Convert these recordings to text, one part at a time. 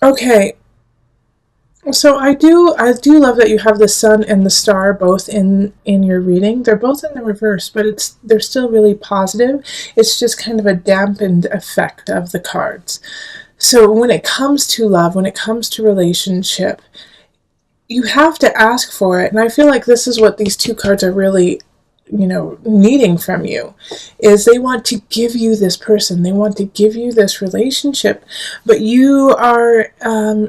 Okay, so I do love that you have the sun and the star both in your reading. They're both in the reverse, but they're still really positive. It's just kind of a dampened effect of the cards. So when it comes to love, when it comes to relationship, you have to ask for it. And I feel like this is what these two cards are really, needing from you, is they want to give you this person, they want to give you this relationship, but you are,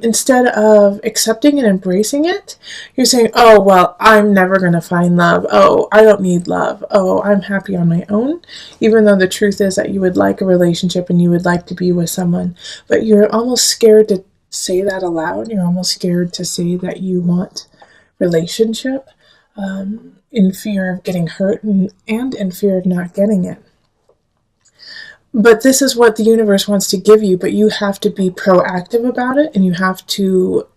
instead of accepting and embracing it, you're saying, oh, well, I'm never going to find love. Oh, I don't need love. Oh, I'm happy on my own. Even though the truth is that you would like a relationship and you would like to be with someone, but you're almost scared to say that aloud. You're almost scared to say that you want relationship, in fear of getting hurt and in fear of not getting it. But this is what the universe wants to give you, but you have to be proactive about it, and you have to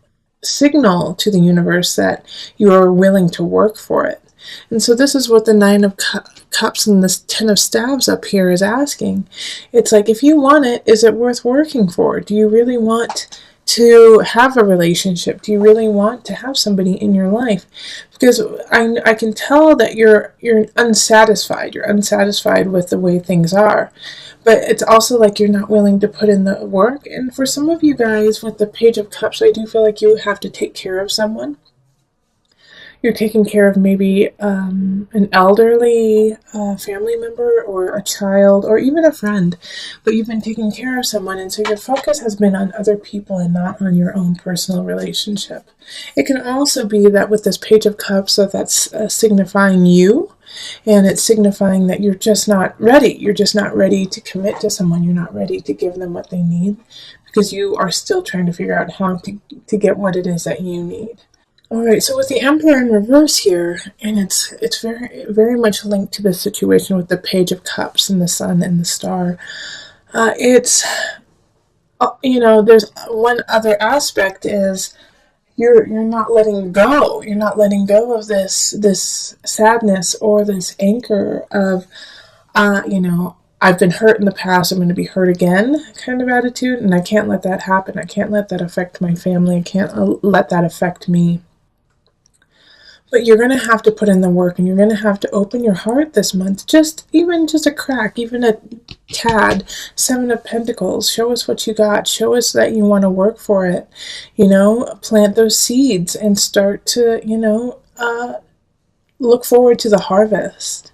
signal to the universe that you are willing to work for it. And so this is what the Nine of Cups and this Ten of Staves up here is asking. It's like, if you want it, is it worth working for? Do you really want to have a relationship? Do you really want to have somebody in your life? Because I can tell that you're unsatisfied. You're unsatisfied with the way things are. But it's also like you're not willing to put in the work. And for some of you guys with the Page of Cups, I do feel like you have to take care of someone. You're taking care of maybe an elderly family member or a child or even a friend, but you've been taking care of someone, and so your focus has been on other people and not on your own personal relationship. It can also be that with this Page of Cups, that's signifying you, and it's signifying that you're just not ready. You're just not ready to commit to someone. You're not ready to give them what they need because you are still trying to figure out how to get what it is that you need. All right, so with the Emperor in reverse here, and it's very very much linked to the situation with the Page of Cups and the Sun and the Star. It's there's one other aspect is you're not letting go. You're not letting go of this sadness or this anchor of I've been hurt in the past, I'm going to be hurt again kind of attitude, and I can't let that happen. I can't let that affect my family. I can't let that affect me. But you're going to have to put in the work, and you're going to have to open your heart this month. Even just a crack, even a tad. Seven of Pentacles. Show us what you got. Show us that you want to work for it. Plant those seeds and start to, look forward to the harvest.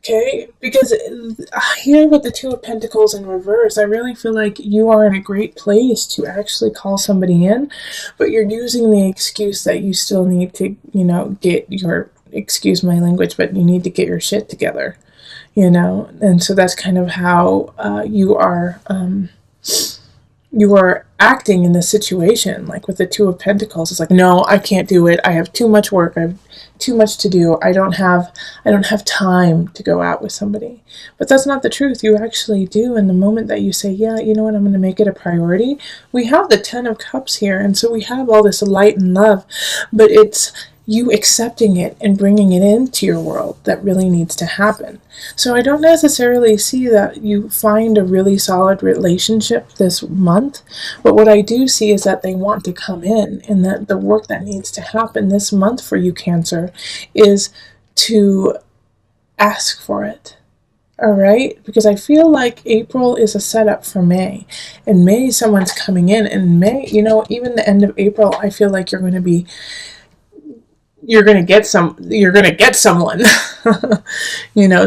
Okay, because here with the Two of Pentacles in reverse, I really feel like you are in a great place to actually call somebody in, but you're using the excuse that you still need to, get your, excuse my language, but you need to get your shit together, and so that's kind of how you are acting in this situation. Like with the Two of Pentacles, it's like, no, I can't do it. I have too much work. I have too much to do. I don't have time to go out with somebody. But that's not the truth. You actually do. And the moment that you say, yeah, you know what, I'm going to make it a priority. We have the Ten of Cups here. And so we have all this light and love, but it's you accepting it and bringing it into your world that really needs to happen. So I don't necessarily see that you find a really solid relationship this month, but what I do see is that they want to come in, and that the work that needs to happen this month for you, Cancer, is to ask for it. All right, because I feel like April is a setup for May, and May someone's coming in, and May, even the end of April, I feel like you're going to get someone.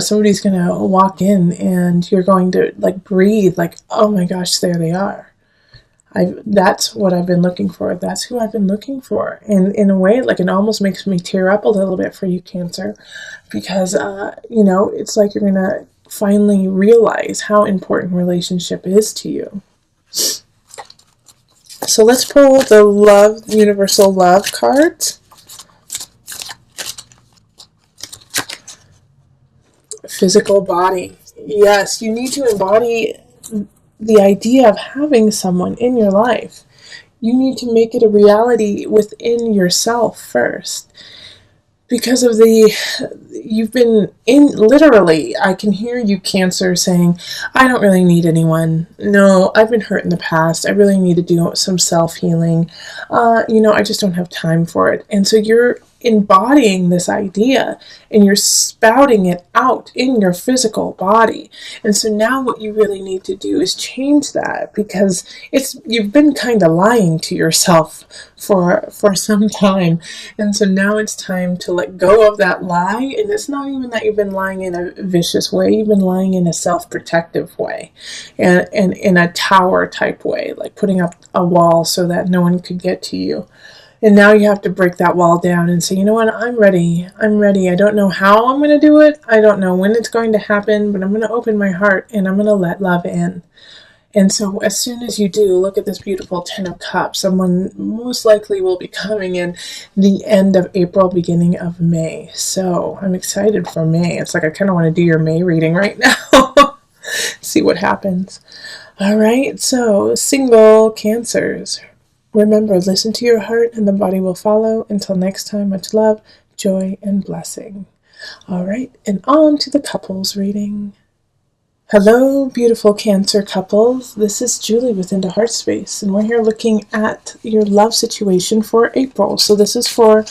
Somebody's going to walk in, and you're going to like breathe like, oh my gosh, there they are. That's what I've been looking for. That's who I've been looking for. And in a way, like, it almost makes me tear up a little bit for you, Cancer, because it's like you're going to finally realize how important relationship is to you. So let's pull the universal love cards. Physical body. Yes, you need to embody the idea of having someone in your life. You need to make it a reality within yourself first. because of you've been in, literally, I can hear you, Cancer, saying, I don't really need anyone. No, I've been hurt in the past. I really need to do some self-healing. I just don't have time for it. And so you're embodying this idea and you're spouting it out in your physical body. And so now what you really need to do is change that, because you've been kind of lying to yourself for some time. And so now it's time to let go of that lie. And it's not even that you've been lying in a vicious way. You've been lying in a self-protective way, and in a tower type way, like putting up a wall so that no one could get to you. And now you have to break that wall down and say, you know what, I'm ready. I'm ready. I don't know how I'm going to do it. I don't know when it's going to happen, but I'm going to open my heart and I'm going to let love in. And so as soon as you do, look at this beautiful 10 of Cups. Someone most likely will be coming in the end of April, beginning of May. So I'm excited for May. It's like I kind of want to do your May reading right now. See what happens. All right, so single Cancers. Remember, listen to your heart and the body will follow. Until next time, much love, joy, and blessing. All right, and on to the couples reading. Hello, beautiful Cancer couples. This is Julie with Into Heart Space, and we're here looking at your love situation for April. So this is for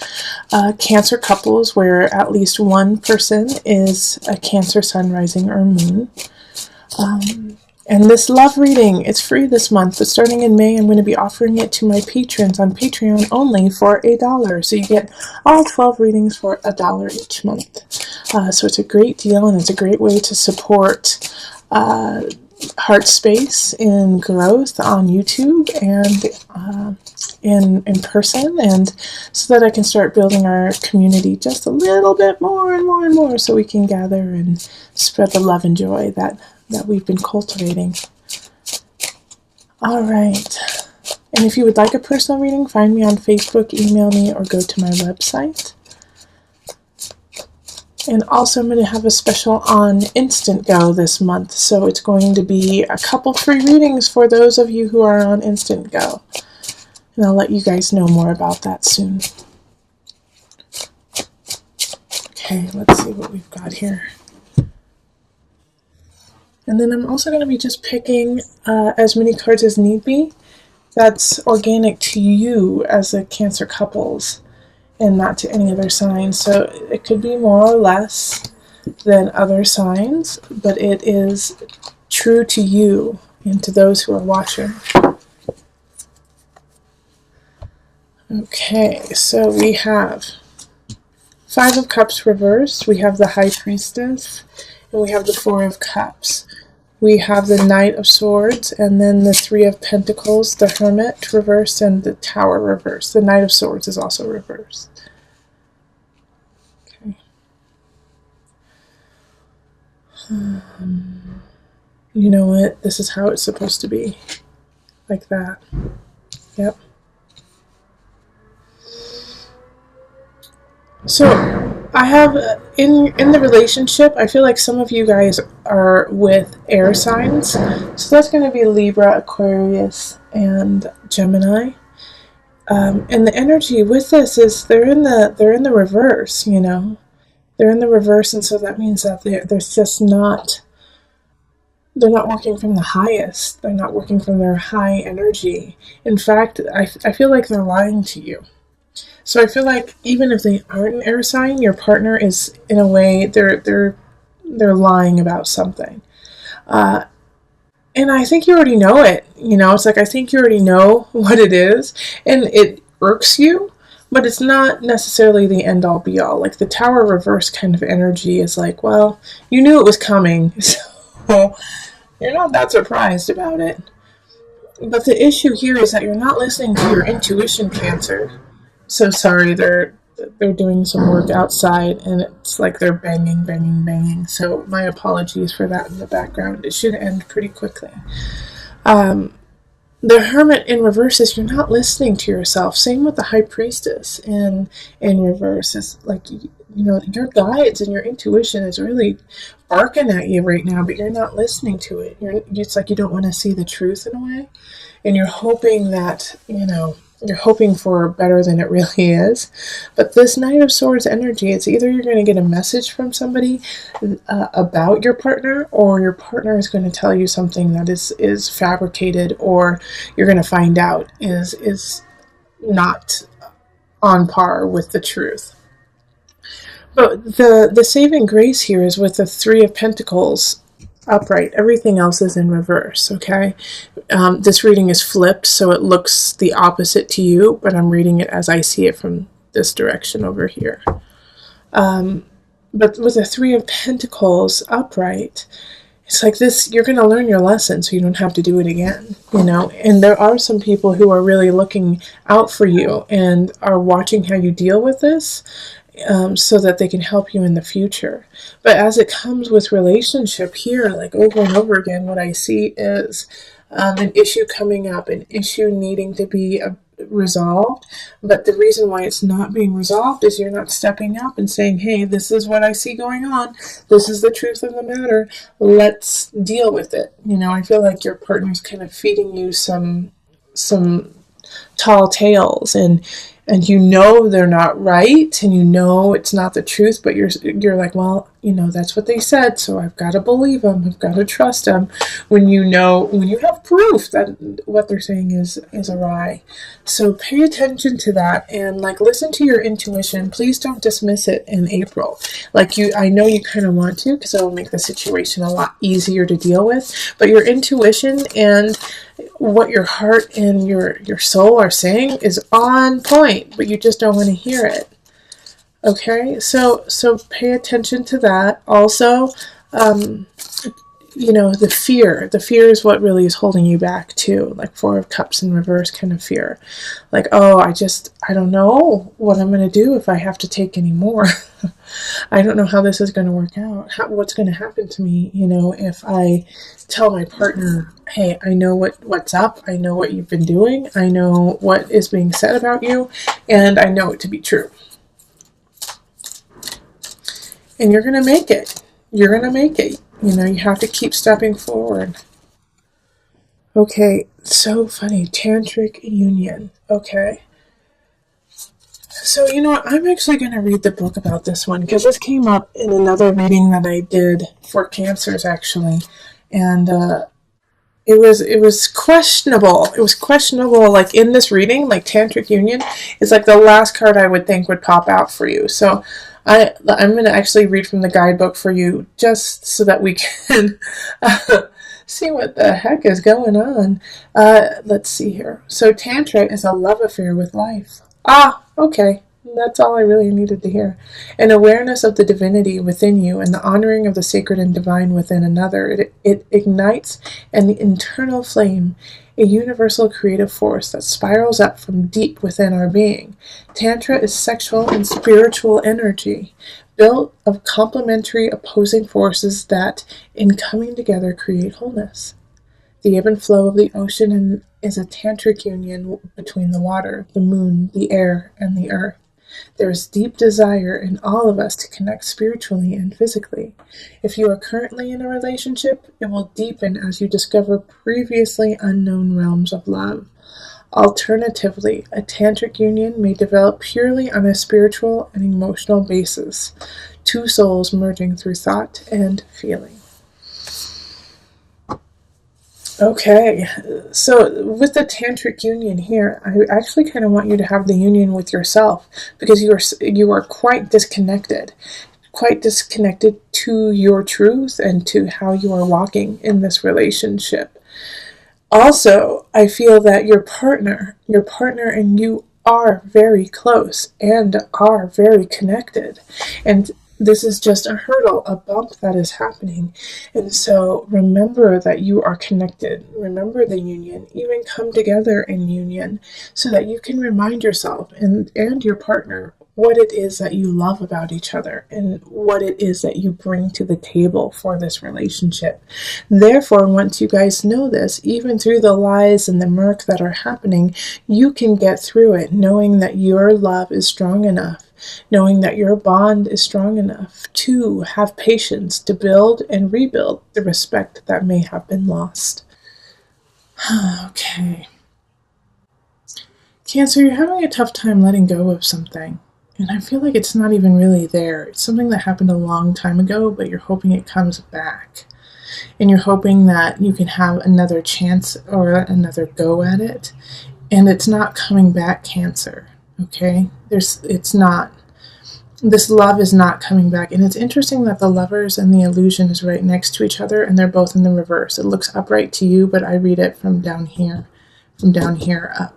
Cancer couples where at least one person is a Cancer sun, rising, or moon. And this love reading, it's free this month, but starting in May, I'm going to be offering it to my patrons on Patreon only for $1. So you get all 12 readings for $1 each month. So it's a great deal, and it's a great way to support Heart Space in growth on YouTube and in person, and so that I can start building our community just a little bit more and more and more, so we can gather and spread the love and joy that we've been cultivating. All right. And if you would like a personal reading, find me on Facebook, email me, or go to my website. And also I'm going to have a special on Instant Go this month. So it's going to be a couple free readings for those of you who are on Instant Go. And I'll let you guys know more about that soon. Okay, let's see what we've got here. And then I'm also going to be just picking as many cards as need be. That's organic to you as a Cancer couples and not to any other sign. So it could be more or less than other signs, but it is true to you and to those who are watching. Okay, so we have 5 of Cups reversed, we have the High Priestess, and we have the 4 of Cups. We have the Knight of Swords, and then the 3 of Pentacles, the Hermit reversed, and the Tower reversed. The Knight of Swords is also reversed. Okay. You know what? This is how it's supposed to be. Like that. Yep. So I have in the relationship, I feel like some of you guys are with air signs. So that's going to be Libra, Aquarius, and Gemini. And the energy with this is they're in the reverse, you know. They're in the reverse, and so that means that there's just not, they're not working from the highest. They're not working from their high energy. In fact, I feel like they're lying to you. So I feel like even if they aren't an air sign, your partner is, in a way, they're lying about something. And I think you already know it. You know, it's like I think you already know what it is, and it irks you, but it's not necessarily the end-all be-all. Like the Tower reverse kind of energy is like, well, you knew it was coming, so you're not that surprised about it. But the issue here is that you're not listening to your intuition, Cancer. So sorry, they're doing some work outside, and it's like they're banging, banging, banging. So my apologies for that in the background. It should end pretty quickly. The Hermit in reverse is you're not listening to yourself. Same with the High Priestess in reverse. It's like, you know, your guides and your intuition is really barking at you right now, but you're not listening to it. It's like you don't want to see the truth in a way, and you're hoping that, you know, you're hoping for better than it really is. But this Knight of Swords energy, it's either you're going to get a message from somebody about your partner, or your partner is going to tell you something that is fabricated, or you're going to find out is not on par with the truth. But the saving grace here is with the Three of Pentacles upright. Everything else is in reverse, okay? This reading is flipped, so it looks the opposite to you, but I'm reading it as I see it from this direction over here. But with the Three of Pentacles upright, it's like this, you're going to learn your lesson so you don't have to do it again, you know? And there are some people who are really looking out for you and are watching how you deal with this, so that they can help you in the future. But as it comes with relationship here, like over and over again, what I see is an issue coming up, an issue needing to be resolved. But the reason why it's not being resolved is you're not stepping up and saying, hey, this is what I see going on. This is the truth of the matter. Let's deal with it. You know, I feel like your partner's kind of feeding you some tall tales, and you know they're not right, and you know it's not the truth, but you're like, well, you know, that's what they said, so I've got to believe them, I've got to trust them, when you have proof that what they're saying is a lie. So pay attention to that, and like listen to your intuition. Please don't dismiss it in April. I know you kind of want to, because it will make the situation a lot easier to deal with, but your intuition and what your heart and your soul are saying is on point, but you just don't want to hear it. Okay, so pay attention to that. Also, the fear is what really is holding you back too. Like Four of Cups in reverse kind of fear. Like, oh, I don't know what I'm going to do if I have to take any more. I don't know how this is going to work out. What's going to happen to me, if I tell my partner, hey, I know what's up. I know what you've been doing. I know what is being said about you, and I know it to be true. And you're going to make it. You're going to make it. You have to keep stepping forward. Okay, so funny. Tantric union. Okay. So, I'm actually going to read the book about this one, because this came up in another reading that I did for Cancers, actually. And it was questionable. It was questionable, like in this reading, like Tantric union is like the last card I would think would pop out for you. So I'm going to actually read from the guidebook for you, just so that we can see what the heck is going on. Let's see here. So Tantra is a love affair with life. Ah, okay. That's all I really needed to hear. An awareness of the divinity within you and the honoring of the sacred and divine within another. It ignites an internal flame, a universal creative force that spirals up from deep within our being. Tantra is sexual and spiritual energy, built of complementary opposing forces that, in coming together, create wholeness. The ebb and flow of the ocean is a tantric union between the water, the moon, the air, and the earth. There is deep desire in all of us to connect spiritually and physically. If you are currently in a relationship, it will deepen as you discover previously unknown realms of love. Alternatively, a tantric union may develop purely on a spiritual and emotional basis, two souls merging through thought and feeling. Okay, so with the tantric union here, I actually kind of want you to have the union with yourself, because you are quite disconnected to your truth and to how you are walking in this relationship. Also, I feel that your partner and you are very close and are very connected, and this is just a hurdle, a bump that is happening. And so remember that you are connected. Remember the union. Even come together in union so that you can remind yourself and your partner what it is that you love about each other and what it is that you bring to the table for this relationship. Therefore, once you guys know this, even through the lies and the murk that are happening, you can get through it knowing that your love is strong enough, knowing that your bond is strong enough to have patience to build and rebuild the respect that may have been lost. Okay. Cancer, you're having a tough time letting go of something. And I feel like it's not even really there. It's something that happened a long time ago, but you're hoping it comes back. And you're hoping that you can have another chance or another go at it. And it's not coming back, Cancer. Okay? It's not. This love is not coming back. And it's interesting that the Lovers and the Illusion is right next to each other, and they're both in the reverse. It looks upright to you, but I read it from down here up.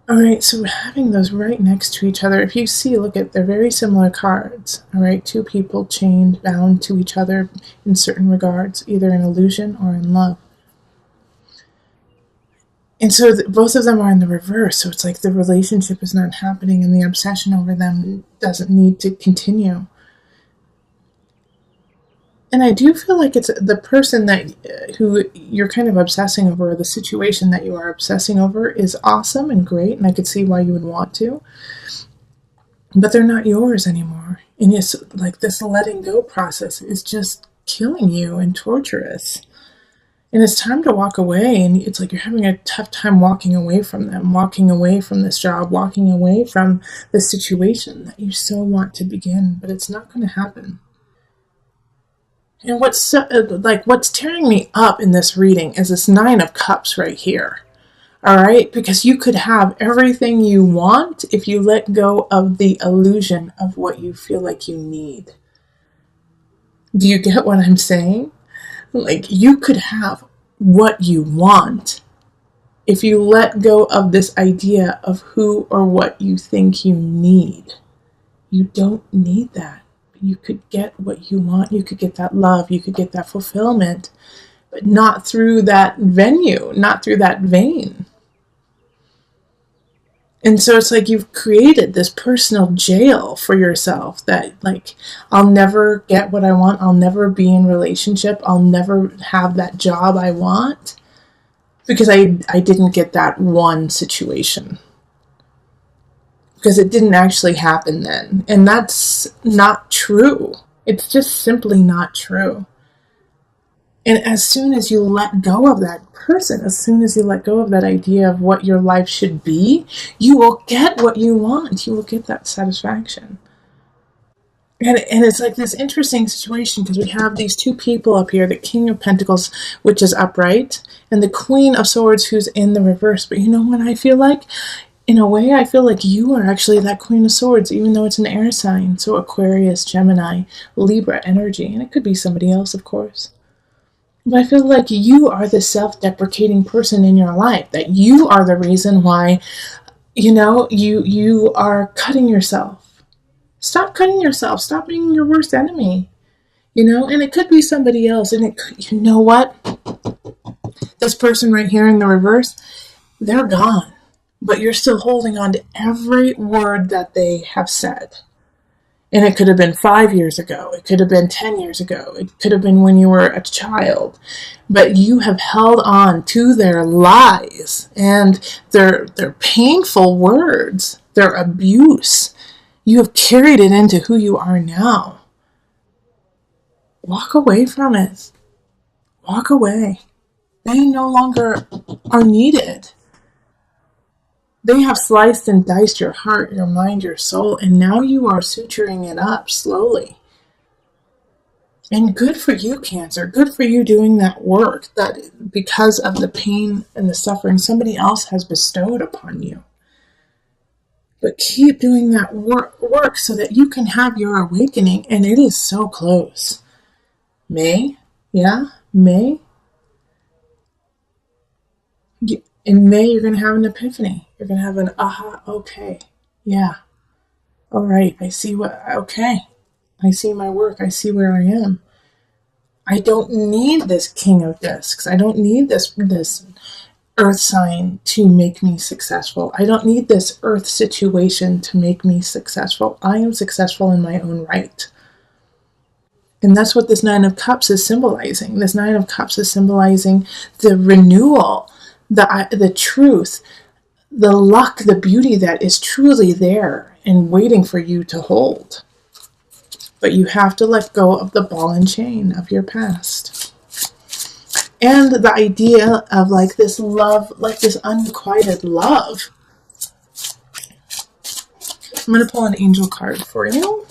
All right, so we're having those right next to each other. If you see, look at, they're very similar cards. All right, two people chained, bound to each other in certain regards, either in illusion or in love. And so both of them are in the reverse. So it's like the relationship is not happening and the obsession over them doesn't need to continue. And I do feel like it's the person who you're kind of obsessing over, or the situation that you are obsessing over, is awesome and great, and I could see why you would want to. But they're not yours anymore. And it's like this letting go process is just killing you and torturous. And it's time to walk away, and it's like you're having a tough time walking away from them, walking away from this job, walking away from the situation that you so want to begin, but it's not going to happen. And what's tearing me up in this reading is this Nine of Cups right here. All right? Because you could have everything you want if you let go of the illusion of what you feel like you need. Do you get what I'm saying? Like, you could have what you want if you let go of this idea of who or what you think you need. You don't need that. You could get what you want. You could get that love. You could get that fulfillment, but not through that venue, not through that vein. And so it's like you've created this personal jail for yourself that, like, I'll never get what I want. I'll never be in relationship. I'll never have that job I want because I didn't get that one situation. Because it didn't actually happen then. And that's not true. It's just simply not true. And as soon as you let go of that person, as soon as you let go of that idea of what your life should be, you will get what you want. You will get that satisfaction. And it's like this interesting situation because we have these two people up here, the King of Pentacles, which is upright, and the Queen of Swords, who's in the reverse. But you know what I feel like? In a way, I feel like you are actually that Queen of Swords, even though it's an air sign. So Aquarius, Gemini, Libra energy. And it could be somebody else, of course. But I feel like you are the self-deprecating person in your life. That you are the reason why, you are cutting yourself. Stop cutting yourself. Stop being your worst enemy. And it could be somebody else. And you know what? This person right here in the reverse, they're gone. But you're still holding on to every word that they have said. And it could have been 5 years ago. It could have been 10 years ago. It could have been when you were a child. But you have held on to their lies and their painful words, their abuse. You have carried it into who you are now. Walk away from it. Walk away. They no longer are needed. They have sliced and diced your heart, your mind, your soul, and now you are suturing it up slowly. And good for you, Cancer. Good for you doing that work that because of the pain and the suffering somebody else has bestowed upon you. But keep doing that work so that you can have your awakening, and it is so close. May? Yeah? May? In May, you're going to have an epiphany. You're going to have an aha, okay, yeah, all right, I see I see my work, I see where I am. I don't need this King of Discs. I don't need this earth sign to make me successful. I don't need this earth situation to make me successful. I am successful in my own right. And that's what this Nine of Cups is symbolizing. This Nine of Cups is symbolizing the renewal, the truth, the luck, the beauty that is truly there and waiting for you to hold. But you have to let go of the ball and chain of your past. and the idea of like this love, like this unrequited love. I'm going to pull an angel card for you.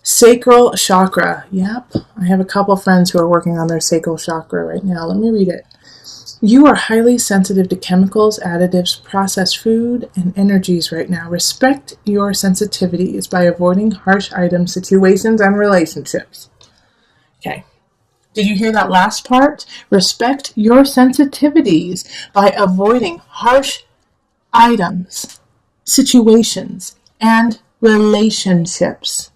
Sacral chakra. Yep. I have a couple friends who are working on their sacral chakra right now. Let me read it. You are highly sensitive to chemicals, additives, processed food, and energies right now. Respect your sensitivities by avoiding harsh items, situations, and relationships. Okay. Did you hear that last part? Respect your sensitivities by avoiding harsh items, situations, and relationships.